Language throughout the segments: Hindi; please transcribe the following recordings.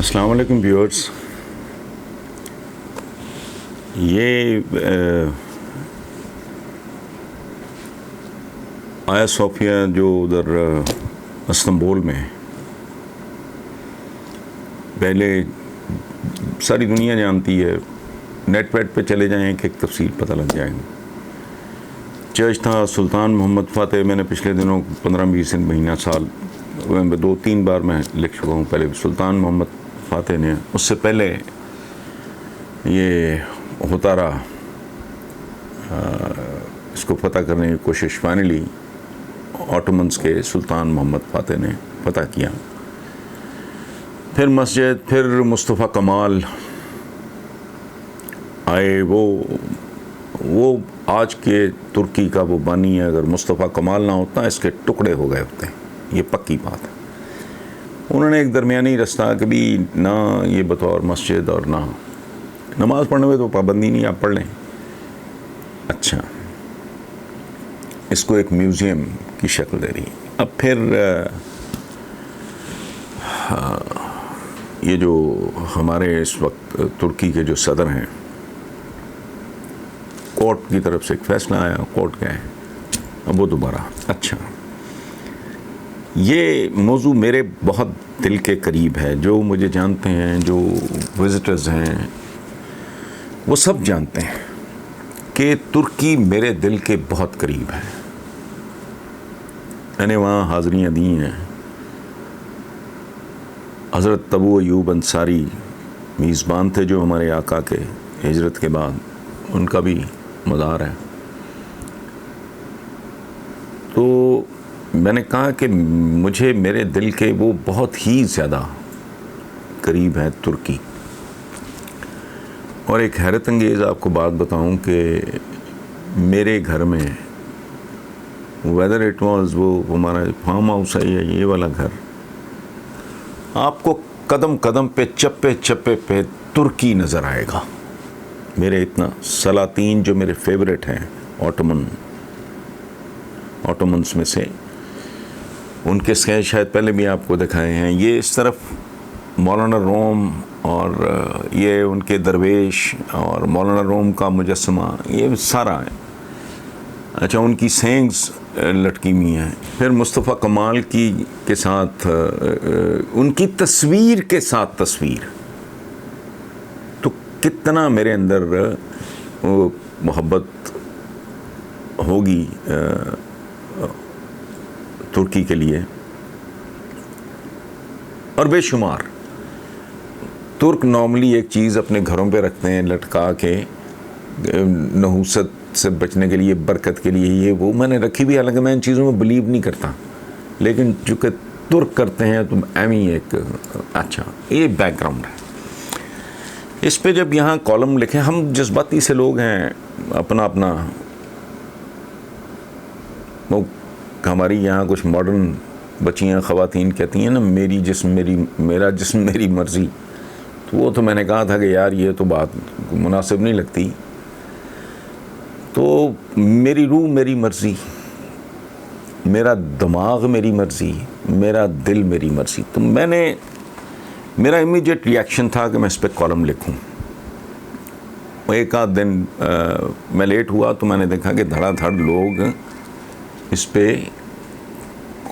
अस्सलाम वालेकुम व्यूअर्स। ये आया सोफिया जो उधर इस्तांबुल में है, पहले सारी दुनिया जानती है, नेट वेट पे चले जाएं एक तफसील पता लग जाएगी। चर्च था सुल्तान मोहम्मद फ़ातेह। मैंने पिछले दिनों 15-20 दिन महीना साल 2-3 बार मैं लिख चुका हूँ। पहले सुल्तान मोहम्मद फ़ातेह ने, उससे पहले ये होता रहा, इसको फ़तह करने की कोशिश फाइनली ऑटोमन्स के सुल्तान मोहम्मद फ़ातेह ने फ़तह किया। फिर मस्जिद, फिर मुस्तफ़ा कमाल आए। वो आज के तुर्की का वो बानी है। अगर मुस्तफ़ा कमाल ना होता इसके टुकड़े हो गए होते, ये पक्की बात है। उन्होंने एक दरमियानी रास्ता कभी ना ये बतौर मस्जिद और ना नमाज़ पढ़ने में तो पाबंदी नहीं, आप पढ़ लें। अच्छा, इसको एक म्यूज़ियम की शक्ल दे रही। अब फिर ये जो हमारे इस वक्त तुर्की के जो सदर हैं, कोर्ट की तरफ से एक फ़ैसला आया, कोर्ट गए, अब वो दोबारा। अच्छा, ये मौजू मेरे बहुत दिल के करीब है। जो मुझे जानते हैं, जो विज़िटर्स हैं, वो सब जानते हैं कि तुर्की मेरे दिल के बहुत करीब है। मैंने वहाँ हाज़रियाँ दी हैं। हज़रत अबू अयूब अंसारी मेज़बान थे जो हमारे आका के हिजरत के बाद, उनका भी मज़ार है। तो मैंने कहा कि मुझे मेरे दिल के वो बहुत ही ज़्यादा करीब है तुर्की। और एक हैरत अंगेज़ आपको बात बताऊं कि मेरे घर में वेदर इट वाज, वो हमारा फार्म हाउस है या ये वाला घर, आपको कदम कदम पे, चप्पे चप्पे पे तुर्की नज़र आएगा। मेरे इतना सलातीन जो मेरे फेवरेट हैं ऑटोमन्स में से, उनके स्केच शायद पहले भी आपको दिखाए हैं। ये इस तरफ मौलाना रोम और ये उनके दरवेश और मौलाना रोम का मुजस्समा, ये सारा है। अच्छा, उनकी सेंग्स लटकी हुई हैं। फिर मुस्तफ़ा कमाल की के साथ उनकी तस्वीर के साथ तस्वीर, तो कितना मेरे अंदर मोहब्बत होगी तुर्की के लिए, और बेशुमार। तुर्क नॉर्मली एक चीज़ अपने घरों पे रखते हैं लटका के, नहूसत से बचने के लिए, बरकत के लिए, ये वो मैंने रखी भी। हालांकि मैं इन चीज़ों में बिलीव नहीं करता, लेकिन चूँकि तुर्क करते हैं तो एमी एक अच्छा ये बैकग्राउंड है। इस पे जब यहाँ कॉलम लिखे, हम जज्बाती से लोग हैं, अपना अपना वो, हमारी यहाँ कुछ मॉडर्न बच्चियाँ ख़वातीन कहती हैं ना, मेरा जिस्म मेरी मर्ज़ी। तो वो तो मैंने कहा था कि यार ये तो बात मुनासिब नहीं लगती। तो मेरी रूह मेरी मर्ज़ी, मेरा दिमाग मेरी मर्ज़ी, मेरा दिल मेरी मर्ज़ी। तो मेरा इमीडिएट रिएक्शन था कि मैं इस पर कॉलम लिखूं। एक आध दिन मैं लेट हुआ तो मैंने देखा कि धड़ाधड़ लोग इस पे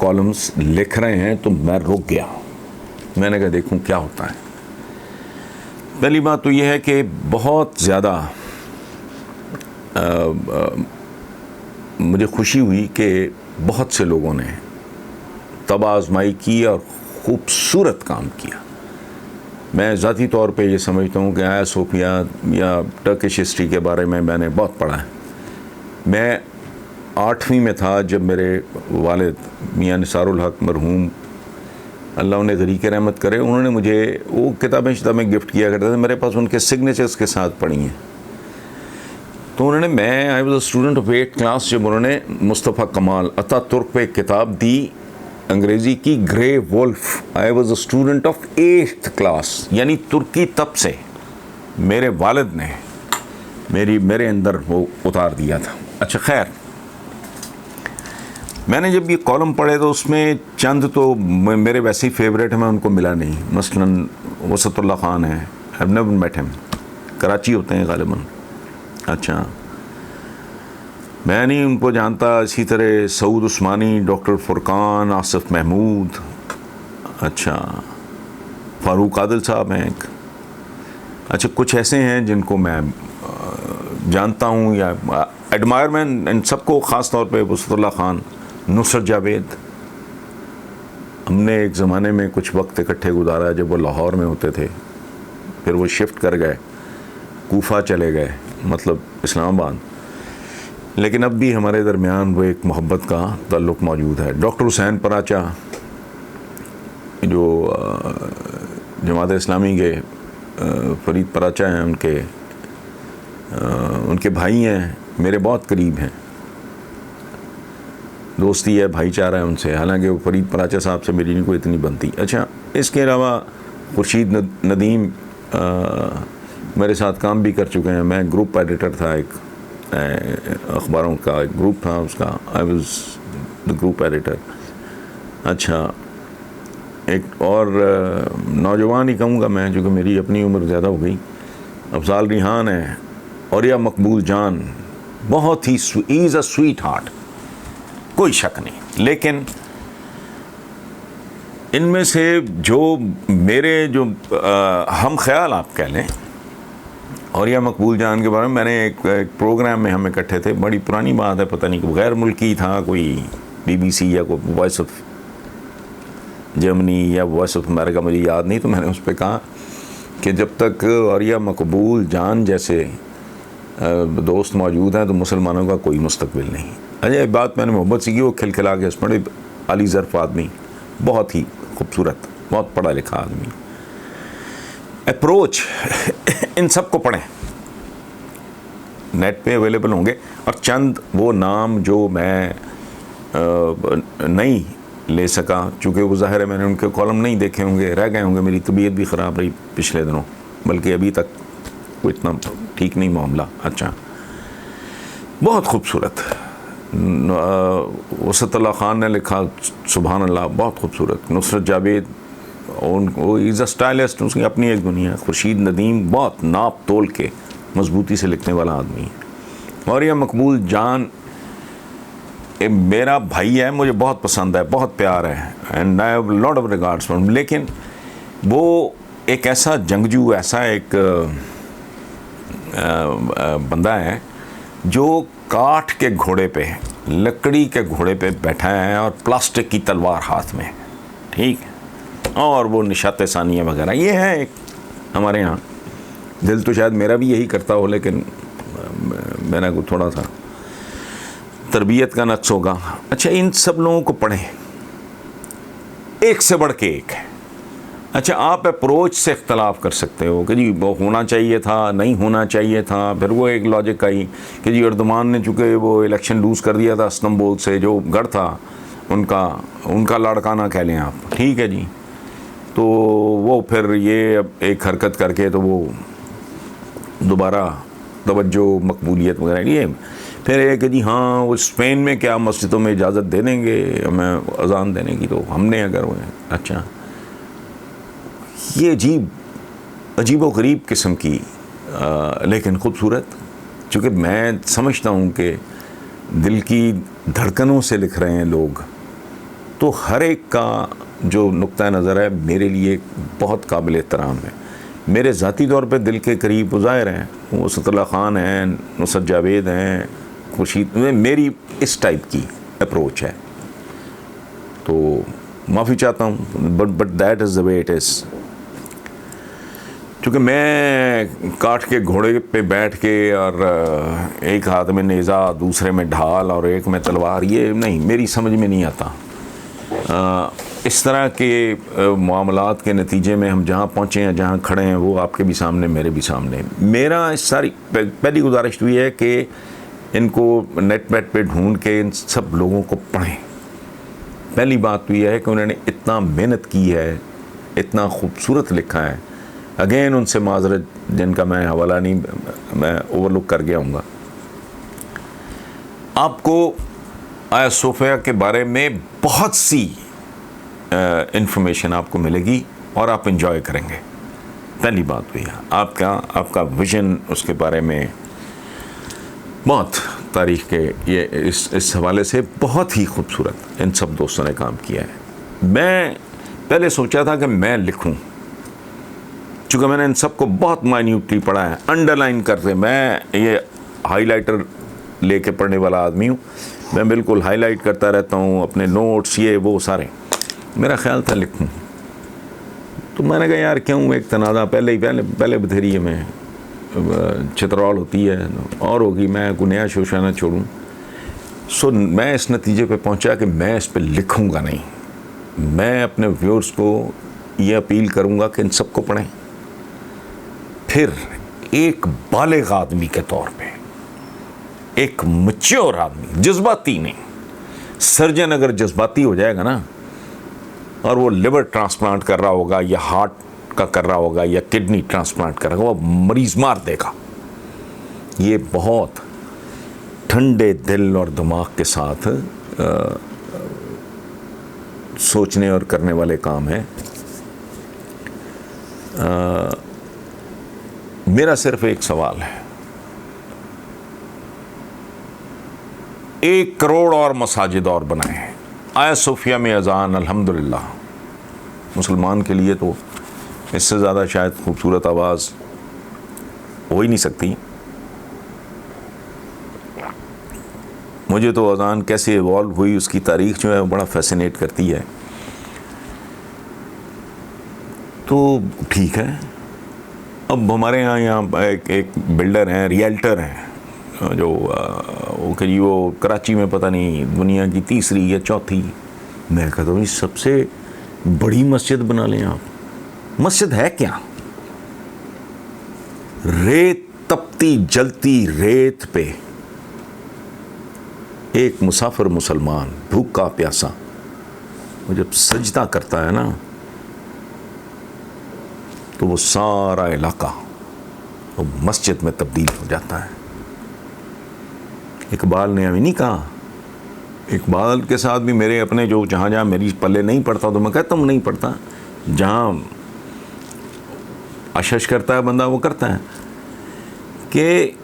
कॉलम्स लिख रहे हैं, तो मैं रुक गया। मैंने कहा देखूं क्या होता है। पहली बात तो यह है कि बहुत ज़्यादा मुझे खुशी हुई कि बहुत से लोगों ने तब आजमाई की और ख़ूबसूरत काम किया। मैं ज़ाती तौर पे ये समझता हूँ कि आया सोफिया या टर्किश हिस्ट्री के बारे में मैंने बहुत पढ़ा है। मैं 8वीं में था जब मेरे वालिद मियाँ निसारुल हक मरहूम, अल्लाह उन्हें ग़रीक़ रहमत करे, उन्होंने मुझे वो किताबें गिफ्ट किया करते थे। मेरे पास उनके सिग्नेचर्स के साथ पढ़ी हैं। तो उन्होंने आई was a student of 8th class जब उन्होंने मुस्तफ़ा कमाल अतातुर्क पे किताब दी अंग्रेज़ी की, grey wolf. I was a student of 8th class, यानी तुर्की तब से मेरे वालिद ने मेरे अंदर वो उतार दिया था। अच्छा खैर, मैंने जब ये कॉलम पढ़े तो उसमें चंद तो मेरे वैसे ही फेवरेट हैं, मैं उनको मिला नहीं। मसलन वसतुल्लाह ख़ान है, I have never met him, Karachi होते हैं ग़ालिबन। अच्छा, मैं नहीं उनको जानता। इसी तरह सऊद उस्मानी, डॉक्टर फुरकान, आसिफ महमूद, अच्छा फ़ारूक आदिल साहब हैं एक। अच्छा, कुछ ऐसे हैं जिनको मैं जानता हूँ या एडमायर मैं इन सबको, ख़ास तौर पे वसतुल्लाह ख़ान, नुसरत जावेद। हमने एक ज़माने में कुछ वक्त इकट्ठे गुजारा जब वो लाहौर में होते थे, फिर वो शिफ्ट कर गए, कूफा चले गए, मतलब इस्लामाबाद। लेकिन अब भी हमारे दरमियान वो एक मोहब्बत का ताल्लुक़ मौजूद है। डॉक्टर हुसैन पराचा जो जमात इस्लामी के फरीद पराचा हैं, उनके भाई हैं, मेरे बहुत करीब हैं, दोस्ती है, भाईचारा है उनसे। हालांकि वो फरीद पराचा साहब से मेरी नहीं कोई इतनी बनती। अच्छा, इसके अलावा खुर्शीद नदीम मेरे साथ काम भी कर चुके हैं। मैं ग्रुप एडिटर था, एक अखबारों का एक ग्रुप था उसका, I was the group editor. अच्छा, एक और नौजवान ही कहूँगा मैं, जो कि मेरी अपनी उम्र ज़्यादा हो गई, अफजाल रिहान है, और या मकबूल जान, बहुत he is a sweet heart, कोई शक नहीं। लेकिन इनमें से जो मेरे जो हम ख्याल आप कह लें, और या मकबूल जान के बारे में मैंने एक प्रोग्राम में हम इकट्ठे थे, बड़ी पुरानी बात है, पता नहीं गैर मुल्की था, कोई BBC या कोई वॉइस ऑफ जर्मनी या वॉइस ऑफ अमेरिका, मुझे याद नहीं। तो मैंने उस पर कहा कि जब तक और या मकबूल जान जैसे दोस्त मौजूद हैं तो मुसलमानों का कोई मुस्तकबिल नहीं। अच्छा, एक बात मैंने मोहब्बत सीखी, वो खिलखिला के बड़े अली ज़र्फ़ आदमी, बहुत ही खूबसूरत, बहुत पढ़ा लिखा आदमी। अप्रोच इन सब को पढ़ें, नेट पे अवेलेबल होंगे। और चंद वो नाम जो मैं नहीं ले सका, चूँकि वो ज़ाहिर है मैंने उनके कॉलम नहीं देखे होंगे, रह गए होंगे, मेरी तबीयत भी ख़राब रही पिछले दिनों, बल्कि अभी तक कोई इतना ठीक नहीं मामला। अच्छा, बहुत खूबसूरत वसतुल्लाह ख़ान ने लिखा, सुभान अल्लाह, बहुत खूबसूरत। नुसरत जावेद, वो इज़ अ स्टाइलिस्ट, उसकी अपनी एक दुनिया। खुर्शीद नदीम बहुत नाप तोल के मजबूती से लिखने वाला आदमी है। और यह मकबूल जान मेरा भाई है, मुझे बहुत पसंद है, बहुत प्यार है, and I have lot of regards for him. लेकिन वो एक ऐसा जंगजू, ऐसा एक बंदा है जो काठ के घोड़े पे, लकड़ी के घोड़े पे बैठा है और प्लास्टिक की तलवार हाथ में, ठीक है, और वो निशाते सानिया वगैरह, ये है एक हमारे यहाँ। दिल तो शायद मेरा भी यही करता हो, लेकिन मेरा को थोड़ा सा तरबियत का नक्स होगा। अच्छा, इन सब लोगों को पढ़ें, एक से बढ़ के एक है। अच्छा, आप अप्रोच से इख्तलाफ कर सकते हो कि जी वो होना चाहिए था, नहीं होना चाहिए था। फिर वो एक लॉजिक आई कि जी अर्दमान ने चूँकि वो इलेक्शन लूज़ कर दिया था इस्तांबुल से, जो गढ़ था उनका लड़काना कह लें आप, ठीक है जी। तो वो फिर ये एक हरकत करके तो वो दोबारा तवज्जो, मकबूलियत वगैरह, ये फिर एक कि जी हाँ वो स्पेन में क्या मस्जिदों में इजाज़त दे देंगे हमें अजान देने की, तो हमने अगर वो, अच्छा, ये अजीब व गरीब किस्म की लेकिन ख़ूबसूरत। चूँकि मैं समझता हूँ कि दिल की धड़कनों से लिख रहे हैं लोग, तो हर एक का जो नुक्ता नज़र है मेरे लिए बहुत काबिल एहतराम है। मेरे ज़ाती तौर पे दिल के करीब ज़ाहिर हैं, वसतुल्लाह ख़ान हैं, नुसरत जावेद हैं, खुर्शीद, मेरी इस टाइप की अप्रोच है। तो माफ़ी चाहता हूँ, but that is the way it is. क्योंकि मैं काठ के घोड़े पे बैठ के और एक हाथ में नेज़ा, दूसरे में ढाल और एक में तलवार, ये नहीं, मेरी समझ में नहीं आता। इस तरह के मामलात के नतीजे में हम जहाँ पहुँचे हैं, जहाँ खड़े हैं, वो आपके भी सामने, मेरे भी सामने। मेरा इस सारी पहली गुजारिश तो ये है कि इनको नेट पे ढूंढ के इन सब लोगों को पढ़ें। पहली बात तो यह है कि उन्होंने इतना मेहनत की है, इतना खूबसूरत लिखा है। अगेन उनसे माजरत जिनका मैं हवाला नहीं, मैं ओवरलुक कर गया हूँगा। आपको आया सोफिया के बारे में बहुत सी इंफॉर्मेशन आपको मिलेगी और आप इंजॉय करेंगे। पहली बात हुई आपका विजन उसके बारे में बहुत तारीख के ये इस हवाले से बहुत ही खूबसूरत इन सब दोस्तों ने काम किया है। मैं पहले सोचा था कि मैं लिखूं, चूँकि मैंने इन सबको बहुत माइन्यूटली पढ़ा है, अंडरलाइन करते, मैं ये हाइलाइटर लेके पढ़ने वाला आदमी हूँ, मैं बिल्कुल हाईलाइट करता रहता हूँ अपने नोट्स ये वो सारे। मेरा ख्याल था लिखूं, तो मैंने कहा यार क्यों एक तनाज़ा पहले बथेरी में चित्रौल होती है और होगी, मैं कोई नया शोशा ना छोड़ूं। सो मैं इस नतीजे पे पहुंचा कि मैं इस पे लिखूंगा नहीं, मैं अपने व्यूअर्स को ये अपील करूंगा कि इन सबको पढ़ें। फिर एक बालिग आदमी के तौर पे, एक मैच्योर आदमी, जज्बाती नहीं, सर्जन अगर जज्बाती हो जाएगा ना और वो लिवर ट्रांसप्लांट कर रहा होगा या हार्ट का कर रहा होगा या किडनी ट्रांसप्लांट कर रहा होगा, वो मरीज मार देगा। ये बहुत ठंडे दिल और दिमाग के साथ सोचने और करने वाले काम है। मेरा सिर्फ एक सवाल है, 1 करोड़ और मसाजिद और बनाए हैं। आया सोफिया में अजान अल्हम्दुलिल्लाह, मुसलमान के लिए तो इससे ज़्यादा शायद खूबसूरत आवाज़ हो ही नहीं सकती। मुझे तो अजान कैसे इवॉल्व हुई उसकी तारीख़ जो है वो बड़ा फैसिनेट करती है। तो ठीक है, अब हमारे यहाँ एक बिल्डर हैं, रियल्टर हैं, जो वो कहीं वो कराची में पता नहीं दुनिया की 3री या 4थी, मैं कहता हूँ सबसे बड़ी मस्जिद बना लें आप। मस्जिद है क्या? रेत, तपती जलती रेत पे एक मुसाफिर मुसलमान भूखा प्यासा वो जब सजदा करता है ना, तो वो सारा इलाका वो मस्जिद में तब्दील हो जाता है। इकबाल ने अभी नहीं कहा, इकबाल के साथ भी मेरे अपने जो जहाँ मेरी पल्ले नहीं पड़ता तो मैं कहता हूँ नहीं पड़ता, जहाँ आशश करता है बंदा वो करता है कि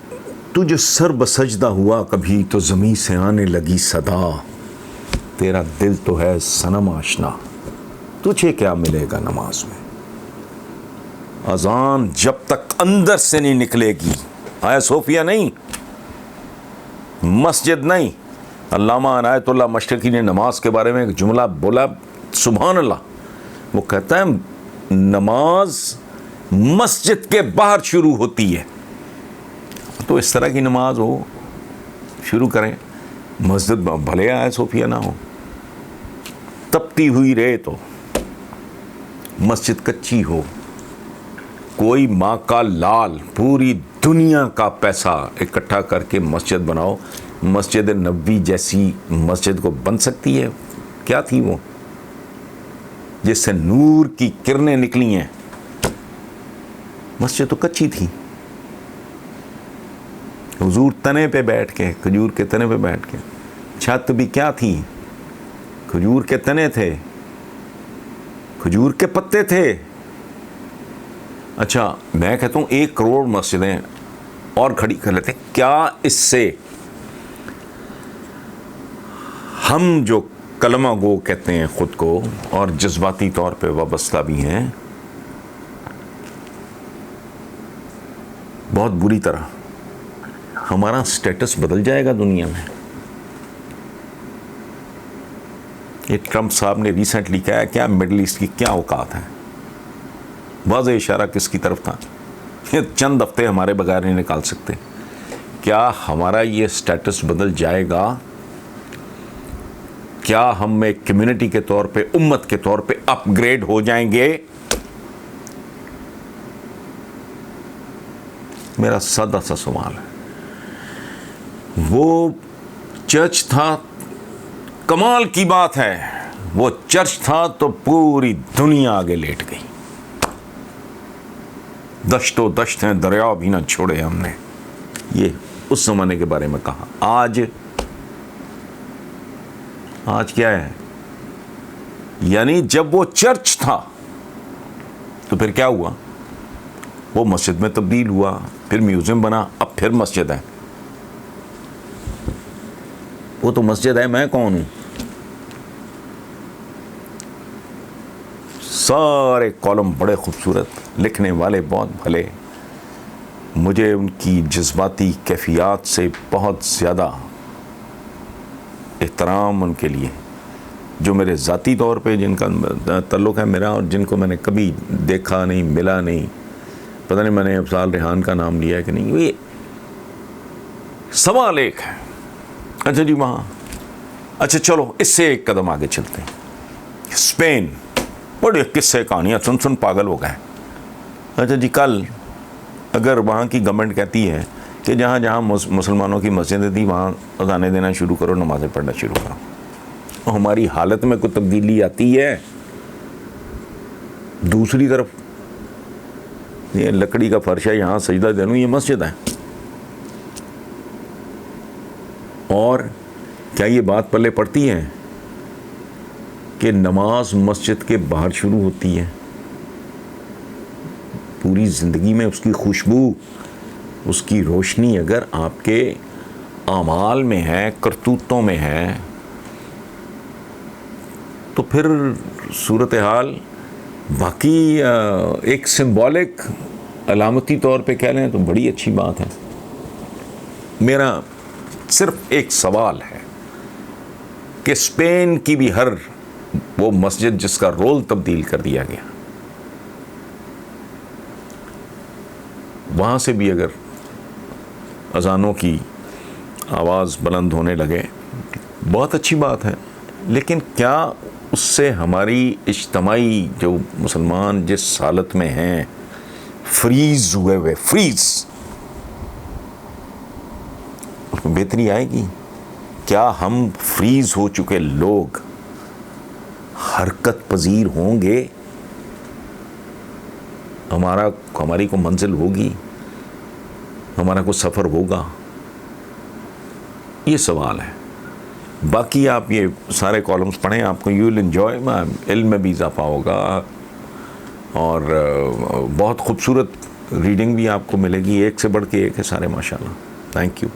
तुझ सर बसजदा हुआ कभी तो ज़मीं से आने लगी सदा, तेरा दिल तो है सनम आशना, तुझे क्या मिलेगा नमाज में। अजान जब तक अंदर से नहीं निकलेगी, आया सोफिया नहीं, मस्जिद नहीं। अल्लामा अनायतुल्लाह मशरकी ने नमाज के बारे में एक जुमला बोला, सुभान अल्लाह, वो कहता है नमाज मस्जिद के बाहर शुरू होती है। तो इस तरह की नमाज हो, शुरू करें। मस्जिद भले आया सोफिया ना हो, तपती हुई रेत हो, मस्जिद कच्ची हो, कोई माँ का लाल पूरी दुनिया का पैसा इकट्ठा करके मस्जिद बनाओ। मस्जिद नबवी जैसी मस्जिद को बन सकती है? क्या थी वो जिससे नूर की किरणें निकली हैं? मस्जिद तो कच्ची थी। हुजूर तने पे बैठ के, खजूर के तने पे बैठ के, छत भी क्या थी? खजूर के तने थे, खजूर के पत्ते थे। अच्छा, मैं कहता हूँ 1 करोड़ मस्जिदें और खड़ी कर लेते। क्या इससे हम जो कलमा गो कहते हैं ख़ुद को और जज्बाती तौर पे वाबस्ता भी हैं बहुत बुरी तरह, हमारा स्टेटस बदल जाएगा दुनिया में। ये ट्रंप साहब ने रिसेंटली कहा, क्या मिडल ईस्ट की क्या औकात है? वाज़ेह इशारा किसकी तरफ था? ये चंद हफ्ते हमारे बगैर नहीं निकाल सकते। क्या हमारा ये स्टेटस बदल जाएगा? क्या हम एक कम्युनिटी के तौर पे, उम्मत के तौर पे अपग्रेड हो जाएंगे? मेरा सादा सा सवाल है। वो चर्च था, कमाल की बात है, वो चर्च था तो पूरी दुनिया आगे लेट गई। दश्तो दश्त हैं, दरिया भी ना छोड़े हमने। ये उस ज़माने के बारे में कहा। आज आज क्या है? यानी जब वो चर्च था तो फिर क्या हुआ? वो मस्जिद में तब्दील हुआ, फिर म्यूजियम बना, अब फिर मस्जिद है। वो तो मस्जिद है, मैं कौन हूं? सारे कॉलम बड़े खूबसूरत, लिखने वाले बहुत भले। मुझे उनकी जज्बाती कैफियत से बहुत ज़्यादा एहतराम उनके लिए, जो मेरे ज़ाती तौर पे जिनका ताल्लुक़ है मेरा, और जिनको मैंने कभी देखा नहीं, मिला नहीं, पता नहीं मैंने अफजाल रेहान का नाम लिया है कि नहीं। ये सवाल एक है। अच्छा जी, वहाँ अच्छा चलो इससे एक कदम आगे चलते हैं। स्पेन, बड़े किस्से कहानियाँ सुन सुन पागल हो गए। अच्छा जी, कल अगर वहाँ की गवर्नमेंट कहती है कि जहाँ जहाँ मुसलमानों की मस्जिदें थी वहाँ अज़ानें देना शुरू करो, नमाज़ें पढ़ना शुरू करो, तो हमारी हालत में कोई तब्दीली आती है? दूसरी तरफ ये लकड़ी का फर्श है, यहाँ सजदा दे लूँ, ये मस्जिद है। और क्या ये बात पल्ले पड़ती है कि नमाज मस्जिद के बाहर शुरू होती है? पूरी ज़िंदगी में उसकी खुशबू, उसकी रोशनी अगर आपके आमाल में है, करतूतों में है, तो फिर सूरत हाल बाकी एक सिंबॉलिक अलामती तौर पे कह लें तो बड़ी अच्छी बात है। मेरा सिर्फ एक सवाल है कि स्पेन की भी हर वो मस्जिद जिसका रोल तब्दील कर दिया गया, वहाँ से भी अगर अज़ानों की आवाज़ बुलंद होने लगे, बहुत अच्छी बात है। लेकिन क्या उससे हमारी इज्तमाई जो मुसलमान जिस हालत में हैं, फ्रीज़ हुए हुए, फ्रीज़, उसमें बेहतरी आएगी? क्या हम फ्रीज़ हो चुके लोग हरकत पजीर होंगे? हमारी को मंजिल होगी? हमारा को सफ़र होगा? ये सवाल है। बाकी आप ये सारे कॉलम्स पढ़ें, आपको यू विल एंजॉय, इल्म में भी इजाफा होगा और बहुत खूबसूरत रीडिंग भी आपको मिलेगी, एक से बढ़ के एक है सारे, माशाल्लाह। Thank you.